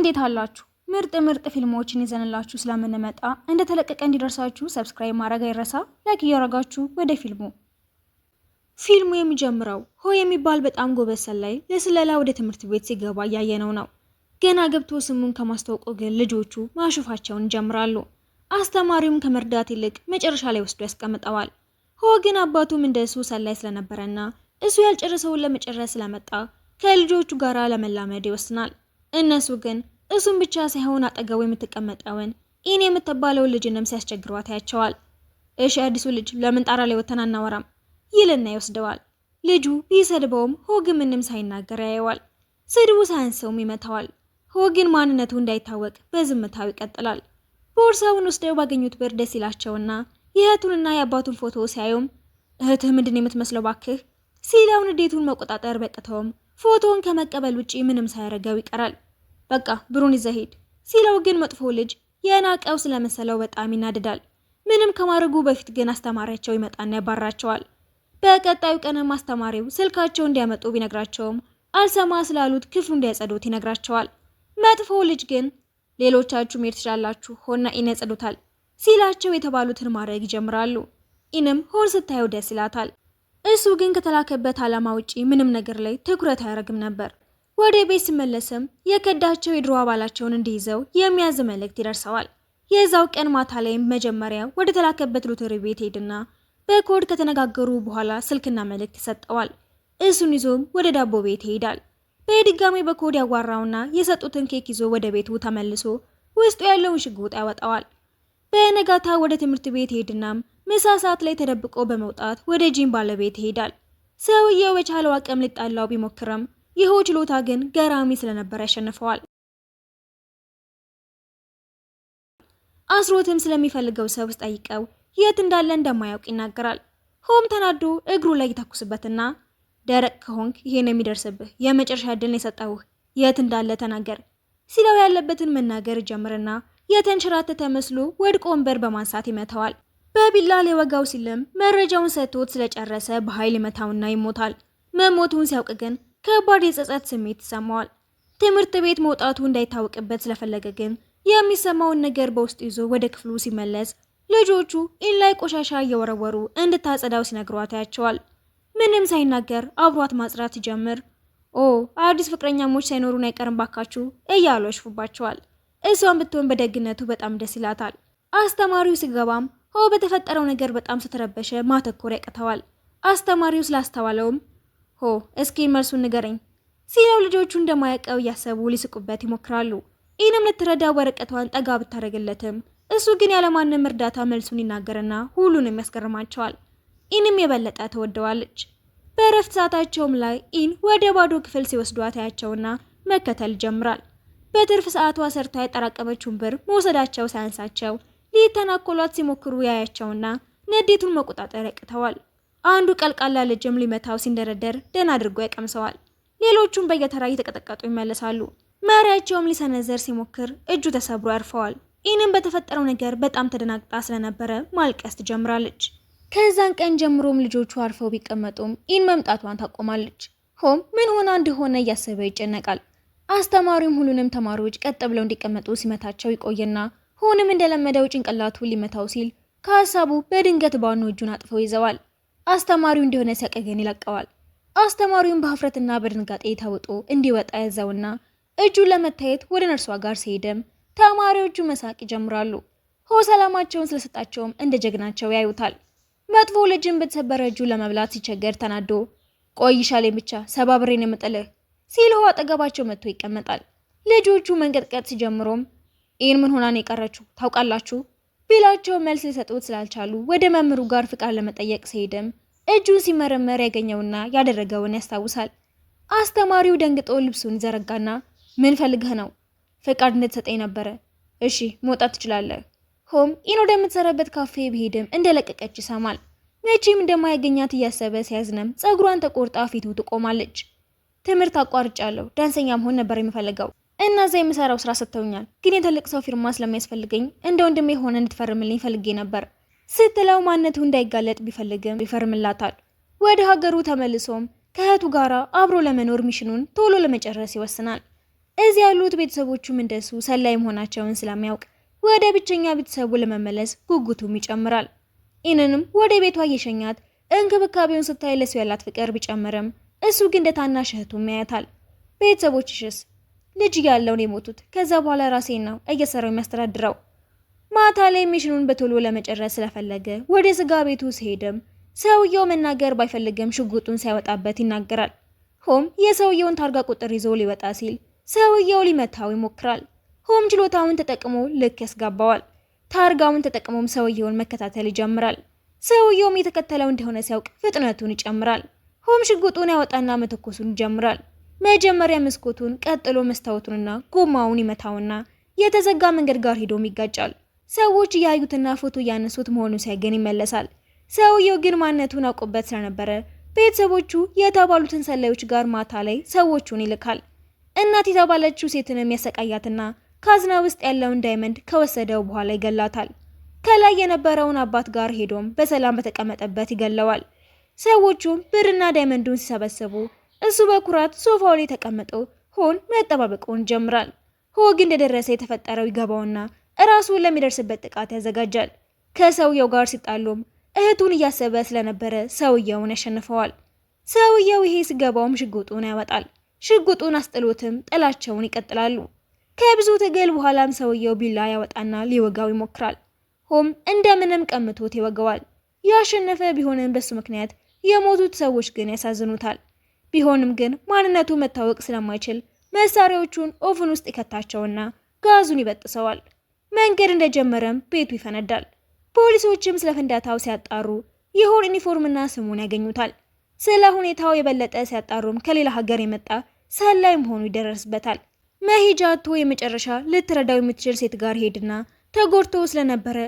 እንዴት አላችሁ? ምርጥ ፊልሞችን ይዘንላችሁ ስለምንመጣ እንደተለቀቀ እንዲደርሳችሁ ሰብስክራይብ ማድረግ አይረሳ። ላይክ እያደረጋችሁ ወደ ፊልሙ የሚጀምረው ሆ የሚባል በጣም ጎበዝ ሰላይ ለስለላ ወደ ትምህርት ቤት ሲገባ እያየነው ነው። ገና ገብቶ ስሙን ከማስተዋወቁ ግን ልጆቹ ማሽፋቸውን ይጀምራሉ። አስተማሪውም ከመርዳት ይልቅ መጨረሻ ላይ ወስዶ ያስቀምጠዋል። ሆ ግን አባቱም እንደሱ ሰላይ ስለነበረና እሱ ያልጨረሰውን ለመጨረስ ስለመጣ ከልጆቹ ጋር ለመላመድ ይወስናል። እነሱ ግን እሱም ብቻ ሳይሆን አጠገቡ የምትቀመጠውን ኢን የምትባለው ልጅንም ሲያስቸግሯት ያያቸዋል። እሺ አዲሱ ልጅ ለምን ጣራ ላይ ወተን አናወራም ይልና ይወስደዋል። ልጁ ቢሰድበውም ሆ ግን ምንም ሳይናገር ያየዋል። ስድቡ ሳያንሰውም ይመታዋል። ሆ ግን ማንነቱ እንዳይታወቅ በዝምታው ይቀጥላል። ቦርሳውን ወስደው ባገኙት ብር ደስ ይላቸውና የእህቱንና የአባቱን ፎቶ ሲያዩም እህትህ ምንድን የምትመስለው ባክህ ሲለው ንዴቱን መቆጣጠር በቅተውም ፎቶውን ከመቀበል ውጪ ምንም ሳያረገው ይቀራል። በቃ ብሩን ይዘህ ሂድ ሲለው ግን መጥፎ ልጅ የናቀው ስለመሰለው በጣም ይናደዳል። ምንም ከማድረጉ በፊት ግን አስተማሪያቸው ይመጣና ያባራቸዋል። በቀጣዩ ቀንም አስተማሪው ስልካቸው እንዲያመጡ ቢነግራቸውም አልሰማ ስላሉት ክፍሉ እንዲያጸዱት ይነግራቸዋል። መጥፎ ልጅ ግን ሌሎቻችሁ መሄድ ትችላላችሁ ሆና ኢን ያጸዱታል ሲላቸው የተባሉትን ማድረግ ይጀምራሉ። ኢንም ሆን ስታየው ደስ ይላታል። እሱ ግን ከተላከበት ዓላማ ውጪ ምንም ነገር ላይ ትኩረት አያደርግም ነበር። ወደ ቤት ሲመለስም የከዳቸው የድሮ አባላቸውን እንዲይዘው የሚያዝ መልእክት ይደርሰዋል። የዛው ቀን ማታ ላይም መጀመሪያ ወደ ተላከበት ሎተሪ ቤት ሄድና በኮድ ከተነጋገሩ በኋላ ስልክና መልእክት ይሰጠዋል። እሱን ይዞም ወደ ዳቦ ቤት ይሄዳል። በድጋሚ በኮድ ያዋራውና የሰጡትን ኬክ ይዞ ወደ ቤቱ ተመልሶ ውስጡ ያለውን ሽጉጥ ያወጣዋል። በነጋታ ወደ ትምህርት ቤት ሄድናም ምሳ ሰዓት ላይ ተደብቆ በመውጣት ወደ ጂም ባለቤት ይሄዳል። ሰውየው በቻለው አቅም ሊጣላው ቢሞክርም ይኸው ችሎታ ግን ገራሚ ስለነበር ያሸንፈዋል። አስሮትም ስለሚፈልገው ሰው ጠይቀው የት እንዳለ እንደማያውቅ ይናገራል። ሆም ተናዶ እግሩ ላይ ይተኩስበትና ደረቅ ከሆንክ ይሄን የሚደርስብህ የመጨረሻ ዕድል የሰጠሁህ የት እንዳለ ተናገር ሲለው ያለበትን መናገር ጀምርና የተንሸራተተ መስሎ ወድቆ ወንበር በማንሳት ይመታዋል። በቢላ ሊወጋው ሲልም መረጃውን ሰጥቶት ስለጨረሰ በኃይል ይመታውና ይሞታል። መሞቱን ሲያውቅ ግን ከባድ የጸጸት ስሜት ይሰማዋል። ትምህርት ቤት መውጣቱ እንዳይታወቅበት ስለፈለገ ግን የሚሰማውን ነገር በውስጡ ይዞ ወደ ክፍሉ ሲመለስ ልጆቹ ኢን ላይ ቆሻሻ እየወረወሩ እንድታጸዳው ሲነግሯት ያያቸዋል። ምንም ሳይናገር አብሯት ማጽዳት ሲጀምር አዲስ ፍቅረኛሞች ሳይኖሩን አይቀርም ባካችሁ እያሉ ያሽፉባቸዋል። እሷን ብትሆን በደግነቱ በጣም ደስ ይላታል። አስተማሪው ሲገባም በተፈጠረው ነገር በጣም ስትረበሸ ማተኮር ያቅተዋል። አስተማሪው ስላስተዋለውም እስኪ መልሱን ንገረኝ ሲለው ልጆቹ እንደማያውቀው እያሰቡ ሊስቁበት ይሞክራሉ። ኢንም ልትረዳ ወረቀቷን ጠጋ ብታደርግለትም እሱ ግን ያለማንም እርዳታ መልሱን ይናገርና ሁሉንም ያስገርማቸዋል። ኢንም የበለጠ ተወደዋለች። በእረፍት ሰዓታቸውም ላይ ኢን ወደ ባዶ ክፍል ሲወስዷት ያያቸውና መከተል ጀምራል። በትርፍ ሰዓቷ ሰርታ ያጠራቀመችውን ብር መውሰዳቸው ሳያንሳቸው ሊተናኮሏት ሲሞክሩ ያያቸውና ንዴቱን መቆጣጠር ያቅተዋል። አንዱ ቀልቃላ ልጅም ሊመታው ሲንደረደር ደን አድርጎ ያቀምሰዋል። ሌሎቹም በየተራ እየተቀጠቀጡ ይመለሳሉ። መሪያቸውም ሊሰነዘር ሲሞክር እጁ ተሰብሮ ያርፈዋል። ኢንም በተፈጠረው ነገር በጣም ተደናግጣ ስለነበረ ማልቀስ ትጀምራለች። ከዛን ቀን ጀምሮም ልጆቹ አርፈው ቢቀመጡም ኢን መምጣቷን ታቆማለች። ሆም ምን ሆና እንደሆነ እያሰበ ይጨነቃል። አስተማሪውም ሁሉንም ተማሪዎች ቀጥ ብለው እንዲቀመጡ ሲመታቸው ይቆይና ሆንም እንደለመደው ጭንቅላቱ ሊመታው ሲል ከሀሳቡ በድንገት ባኑ እጁን አጥፈው ይዘዋል። አስተማሪው እንደሆነ ሲያቀገን ይለቀዋል። አስተማሪውም በህፍረትና በድንጋጤ ታውጦ እንዲወጣ ያዘውና እጁን ለመታየት ወደ ነርሷ ጋር ሲሄድም ተማሪዎቹ መሳቅ ይጀምራሉ። ሰላማቸውን ስለሰጣቸውም እንደ ጀግናቸው ያዩታል። መጥፎ ልጅን በተሰበረ እጁ ለመብላት ሲቸገር ተናዶ ቆይሻሌን ብቻ ሰባብሬን የምጥልህ ሲል አጠገባቸው መጥቶ ይቀመጣል። ልጆቹ መንቀጥቀጥ ሲጀምሩም ኢን ምን ሆናን የቀረችው ታውቃላችሁ ቢላቸው መልስ ሊሰጡት ስላልቻሉ ወደ መምህሩ ጋር ፍቃድ ለመጠየቅ ሲሄድም እጁን ሲመረመር ያገኘውና ያደረገውን ያስታውሳል። አስተማሪው ደንግጦ ልብሱን ይዘረጋና ምን ፈልገህ ነው? ፍቃድ እንድትሰጠኝ ነበረ። እሺ መውጣት ትችላለህ። ሆም ኢን ወደምትሰራበት ካፌ ቢሄድም እንደለቀቀች ይሰማል። መቼም እንደማያገኛት እያሰበ ሲያዝንም ጸጉሯን ተቆርጣ ፊቱ ትቆማለች። ትምህርት አቋርጫለሁ፣ ዳንሰኛ መሆን ነበር የምፈልገው እና እዛ የምሰራው ስራ ሰጥተውኛል፣ ግን የትልቅ ሰው ፊርማ ስለሚያስፈልገኝ እንደ ወንድሜ ሆነ እንድትፈርምልኝ ፈልጌ ነበር ስትለው ማንነቱ እንዳይጋለጥ ቢፈልግም ይፈርምላታል። ወደ ሀገሩ ተመልሶም ከእህቱ ጋራ አብሮ ለመኖር ሚሽኑን ቶሎ ለመጨረስ ይወስናል። እዚህ ያሉት ቤተሰቦቹም እንደሱ ሰላይ መሆናቸውን ስለሚያውቅ ወደ ብቸኛ ቤተሰቡ ለመመለስ ጉጉቱም ይጨምራል። ኢንንም ወደ ቤቷ እየሸኛት እንክብካቤውን ስታይ ለሱ ያላት ፍቅር ቢጨምርም እሱ ግን እንደ ታናሽ እህቱም ያያታል። ቤተሰቦችሽስ? ልጅ ያለውን የሞቱት ከዛ በኋላ ራሴን ነው እየሰራው የሚያስተዳድረው። ማታ ላይ ሚሽኑን በቶሎ ለመጨረስ ስለፈለገ ወደ ስጋ ቤቱ ሲሄድም ሰውየው መናገር ባይፈልግም ሽጉጡን ሳይወጣበት ይናገራል። ሆም የሰውየውን ታርጋ ቁጥር ይዞ ሊወጣ ሲል ሰውየው ሊመታው ይሞክራል። ሆም ችሎታውን ተጠቅሞ ልክ ያስጋባዋል። ታርጋውን ተጠቅሞም ሰውየውን መከታተል ይጀምራል። ሰውየውም የተከተለው እንደሆነ ሲያውቅ ፍጥነቱን ይጨምራል። ሆም ሽጉጡን ያወጣና መተኮሱን ይጀምራል። መጀመሪያ መስኮቱን፣ ቀጥሎ መስታወቱንና ጎማውን ይመታውና የተዘጋ መንገድ ጋር ሄዶም ይጋጫል። ሰዎች እያዩትና ፎቶ እያነሱት መሆኑን ሲያገኝ ይመለሳል። ሰውየው ግን ማንነቱን አውቆበት ስለነበረ ቤተሰቦቹ የተባሉትን ሰላዮች ጋር ማታ ላይ ሰዎቹን ይልካል። እናት የተባለችው ሴትንም ያሰቃያትና ካዝና ውስጥ ያለውን ዳይመንድ ከወሰደው በኋላ ይገላታል። ከላይ የነበረውን አባት ጋር ሄዶም በሰላም በተቀመጠበት ይገለዋል። ሰዎቹም ብርና ዳይመንዱን ሲሰበስቡ እሱ በኩራት ሶፋው ላይ ተቀምጦ ሆን መጠባበቁን ይጀምራል። ሆ ግን እንደደረሰ የተፈጠረው ይገባውና እራሱን ለሚደርስበት ጥቃት ያዘጋጃል። ከሰውየው ጋር ሲጣሉም እህቱን እያሰበ ስለነበረ ሰውየውን ያሸንፈዋል። ሰውየው ይሄ ሲገባውም ሽጉጡን ያወጣል። ሽጉጡን አስጥሎትም ጥላቸውን ይቀጥላሉ። ከብዙ ትግል በኋላም ሰውየው ቢላ ያወጣና ሊወጋው ይሞክራል። ሆም እንደምንም ቀምቶት ይወገዋል። ያሸነፈ ቢሆንም በሱ ምክንያት የሞቱት ሰዎች ግን ያሳዝኑታል። ቢሆንም ግን ማንነቱ መታወቅ ስለማይችል መሳሪያዎቹን ኦቭን ውስጥ ይከታቸውና ጋዙን ይበጥሰዋል። መንገድ እንደጀመረም ቤቱ ይፈነዳል። ፖሊሶችም ስለ ፍንዳታው ሲያጣሩ የሆን ዩኒፎርምና ስሙን ያገኙታል። ስለ ሁኔታው የበለጠ ሲያጣሩም ከሌላ ሀገር የመጣ ሰላይ መሆኑ ይደረስበታል። መሄጃ አጥቶ የመጨረሻ ልትረዳው የምትችል ሴት ጋር ሄድና ተጎድቶ ስለነበረ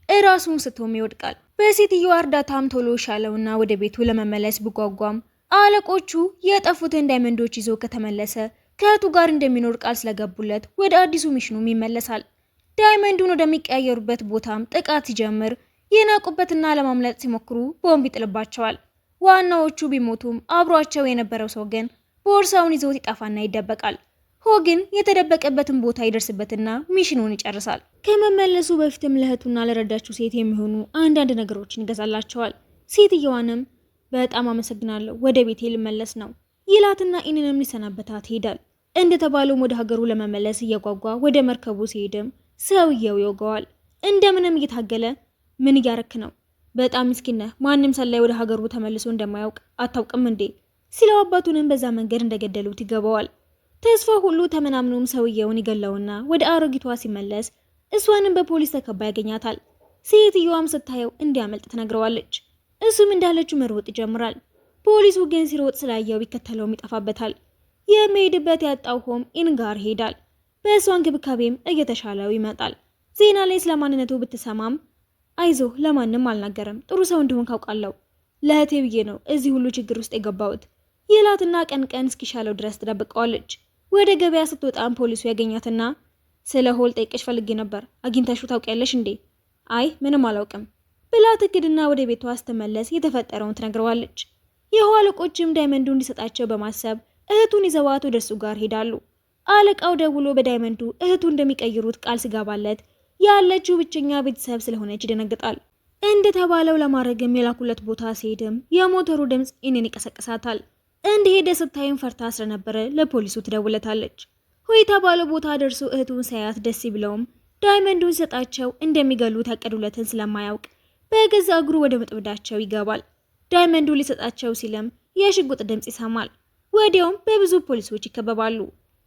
እራሱን ስቶም ይወድቃል። በሴትዮዋ እርዳታም ቶሎ ሻለውና ወደ ቤቱ ለመመለስ ቢጓጓም አለቆቹ የጠፉትን ዳይመንዶች ይዞ ከተመለሰ ከእህቱ ጋር እንደሚኖር ቃል ስለገቡለት ወደ አዲሱ ሚሽኑም ይመለሳል። ዳይመንዱን ወደሚቀያየሩበት ቦታም ጥቃት ሲጀምር የናቁበትና ለማምለጥ ሲሞክሩ ቦምብ ይጥልባቸዋል። ዋናዎቹ ቢሞቱም አብሯቸው የነበረው ሰው ግን ቦርሳውን ይዞት ይጠፋና ይደበቃል። ሆ ግን የተደበቀበትን ቦታ ይደርስበትና ሚሽኑን ይጨርሳል። ከመመለሱ በፊትም ለእህቱና ለረዳችው ሴት የሚሆኑ አንዳንድ ነገሮችን ይገዛላቸዋል። ሴትየዋንም በጣም አመሰግናለሁ፣ ወደ ቤቴ ልመለስ ነው ይላትና ኢንንም ሊሰናበታት ይሄዳል። እንደተባለውም ወደ ሀገሩ ለመመለስ እየጓጓ ወደ መርከቡ ሲሄድም ሰውየው ይወገዋል። እንደምንም እየታገለ ምን እያረክ ነው? በጣም ምስኪን ነህ። ማንም ሰላይ ወደ ሀገሩ ተመልሶ እንደማያውቅ አታውቅም እንዴ? ሲለው አባቱንም በዛ መንገድ እንደገደሉት ይገባዋል። ተስፋ ሁሉ ተመናምኖም ሰውየውን ይገለውና ወደ አሮጊቷ ሲመለስ እሷንም በፖሊስ ተከባ ያገኛታል። ሴትየዋም ስታየው እንዲያመልጥ ትነግረዋለች። እሱም እንዳለችው መሮጥ ይጀምራል። ፖሊሱ ግን ሲሮጥ ስላየው ቢከተለውም ይጠፋበታል። የሚሄድበት ያጣው ሆም ኢን ጋር ይሄዳል። በእሷ እንክብካቤም እየተሻለው ይመጣል። ዜና ላይ ስለማንነቱ ብትሰማም አይዞህ፣ ለማንም አልናገርም፣ ጥሩ ሰው እንደሆን ካውቃለሁ፣ ለእህቴ ብዬ ነው እዚህ ሁሉ ችግር ውስጥ የገባሁት ይላትና ቀን ቀን እስኪሻለው ድረስ ትደብቀዋለች። ወደ ገበያ ስትወጣም ፖሊሱ ያገኛትና ስለ ሆል ጠይቀሽ ፈልጌ ነበር፣ አግኝተሹ ታውቂያለሽ እንዴ? አይ ምንም አላውቅም ብላ ትክድና ወደ ቤቷ ስትመለስ የተፈጠረውን ትነግረዋለች። የሆል አለቆችም ዳይመንዱ እንዲሰጣቸው በማሰብ እህቱን ይዘዋት ወደ እሱ ጋር ሄዳሉ። አለቃው ደውሎ በዳይመንዱ እህቱ እንደሚቀይሩት ቃል ሲገባለት ያለችው ብቸኛ ቤተሰብ ስለሆነች ይደነግጣል። እንደተባለው ለማድረግም የላኩለት ቦታ ሲሄድም የሞተሩ ድምፅ ኢንን ይቀሰቅሳታል። እንደሄደ ስታይም ፈርታ ስለነበረ ለፖሊሱ ትደውለታለች። ሆይታ ባለ ቦታ ደርሶ እህቱን ሳያት ደስ ይብለውም ዳይመንዱን ሲሰጣቸው እንደሚገሉት ያቀዱለትን ስለማያውቅ በገዛ እግሩ ወደ መጥበዳቸው ይገባል። ዳይመንዱ ሊሰጣቸው ሲልም የሽጉጥ ድምፅ ይሰማል። ወዲያውም በብዙ ፖሊሶች ይከበባሉ።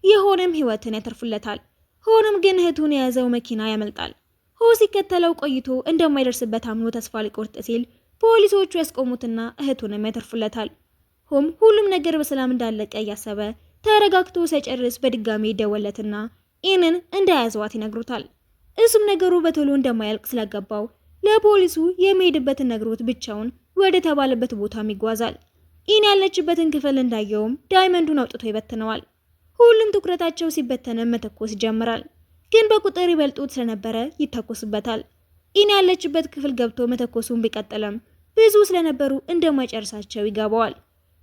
የሆነም ህይወትን ያተርፉለታል። ሆኖም ግን እህቱን የያዘው መኪና ያመልጣል። ሆ ሲከተለው ቆይቶ እንደማይደርስበት አምኖ ተስፋ ሊቆርጥ ሲል ፖሊሶቹ ያስቆሙትና እህቱንም ያተርፉለታል። ሆም ሁሉም ነገር በሰላም እንዳለቀ እያሰበ ተረጋግቶ ሳይጨርስ በድጋሚ ይደወለትና ኢንን እንደያዘዋት ይነግሩታል። እሱም ነገሩ በቶሎ እንደማያልቅ ስለገባው ለፖሊሱ የሚሄድበትን ነግሮት ብቻውን ወደ ተባለበት ቦታም ይጓዛል። ኢን ያለችበትን ክፍል እንዳየውም ዳይመንዱን አውጥቶ ይበትነዋል። ሁሉም ትኩረታቸው ሲበተንም መተኮስ ይጀምራል። ግን በቁጥር ይበልጡት ስለነበረ ይተኮስበታል። ኢን ያለችበት ክፍል ገብቶ መተኮሱን ቢቀጥልም ብዙ ስለነበሩ እንደማይጨርሳቸው ይገባዋል።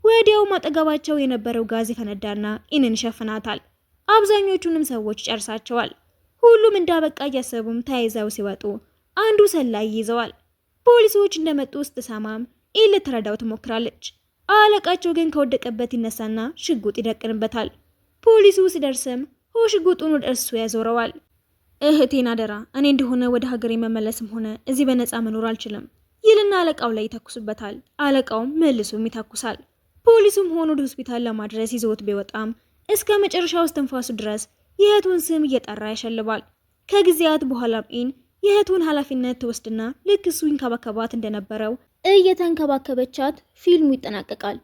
ወዲያውም አጠገባቸው የነበረው ጋዝ ይፈነዳና ኢንን ይሸፍናታል። አብዛኞቹንም ሰዎች ጨርሳቸዋል። ሁሉም እንዳበቃ እያሰቡም ተያይዘው ሲወጡ አንዱ ሰላይ ይዘዋል። ፖሊሶች እንደመጡ ስትሰማም ኢን ልትረዳው ትሞክራለች። አለቃቸው ግን ከወደቀበት ይነሳና ሽጉጥ ይደቅንበታል። ፖሊሱ ሲደርስም ሽጉጡን ወደ እርሱ ያዞረዋል። እህቴን አደራ፣ እኔ እንደሆነ ወደ ሀገሬ መመለስም ሆነ እዚህ በነፃ መኖር አልችልም ይልና አለቃው ላይ ይተኩሱበታል። አለቃውም መልሶም ይተኩሳል። ፖሊሱም ሆኖ ወደ ሆስፒታል ለማድረስ ይዘውት ቢወጣም እስከ መጨረሻው እስትንፋሱ ድረስ የእህቱን ስም እየጠራ ያሸልባል። ከጊዜያት በኋላም ኢን የእህቱን ኃላፊነት ትወስድና ልክ እሱ ይንከባከባት እንደነበረው እየተንከባከበቻት ፊልሙ ይጠናቀቃል።